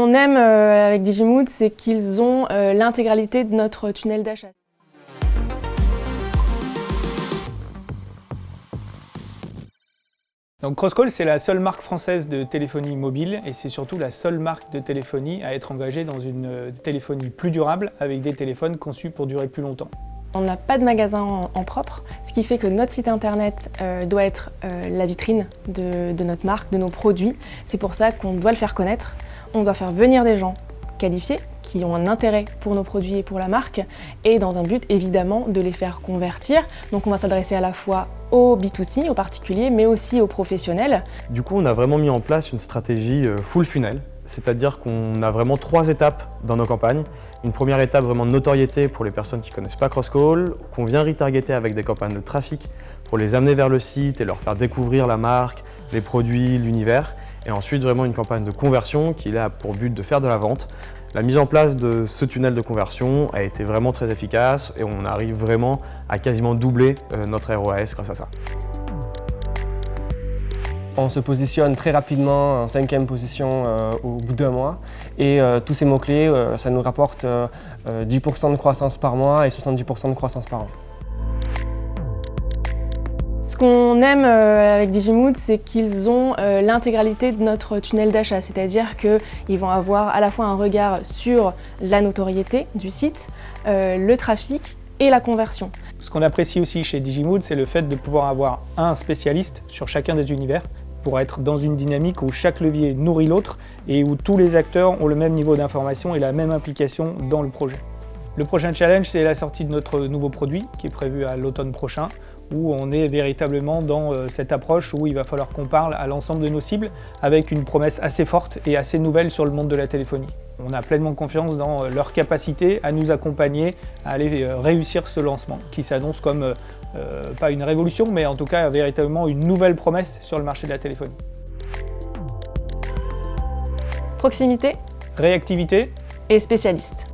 qu'on aime avec Digimood, c'est qu'ils ont l'intégralité de notre tunnel d'achat. Donc Crosscall, c'est la seule marque française de téléphonie mobile et c'est surtout la seule marque de téléphonie à être engagée dans une téléphonie plus durable avec des téléphones conçus pour durer plus longtemps. On n'a pas de magasin en propre, ce qui fait que notre site internet doit être la vitrine de notre marque, de nos produits. C'est pour ça qu'on doit le faire connaître. On doit faire venir des gens qualifiés, qui ont un intérêt pour nos produits et pour la marque, et dans un but évidemment de les faire convertir. Donc on va s'adresser à la fois aux B2C, aux particuliers, mais aussi aux professionnels. Du coup, on a vraiment mis en place une stratégie full funnel, c'est-à-dire qu'on a vraiment 3 étapes dans nos campagnes. Une première étape vraiment de notoriété pour les personnes qui ne connaissent pas Crosscall, qu'on vient retargeter avec des campagnes de trafic pour les amener vers le site et leur faire découvrir la marque, les produits, l'univers. Et ensuite vraiment une campagne de conversion qui a pour but de faire de la vente. La mise en place de ce tunnel de conversion a été vraiment très efficace et on arrive vraiment à quasiment doubler notre ROAS grâce à ça. On se positionne très rapidement en 5e position au bout d'1 mois et tous ces mots-clés, ça nous rapporte 10% de croissance par mois et 70% de croissance par an. Ce qu'on aime avec Digimood, c'est qu'ils ont l'intégralité de notre tunnel d'achat, c'est-à-dire qu'ils vont avoir à la fois un regard sur la notoriété du site, le trafic et la conversion. Ce qu'on apprécie aussi chez Digimood, c'est le fait de pouvoir avoir un spécialiste sur chacun des univers pour être dans une dynamique où chaque levier nourrit l'autre et où tous les acteurs ont le même niveau d'information et la même implication dans le projet. Le prochain challenge, c'est la sortie de notre nouveau produit qui est prévu à l'automne prochain, où on est véritablement dans cette approche où il va falloir qu'on parle à l'ensemble de nos cibles avec une promesse assez forte et assez nouvelle sur le monde de la téléphonie. On a pleinement confiance dans leur capacité à nous accompagner, à aller réussir ce lancement qui s'annonce comme pas une révolution, mais en tout cas véritablement une nouvelle promesse sur le marché de la téléphonie. Proximité Réactivité et spécialiste.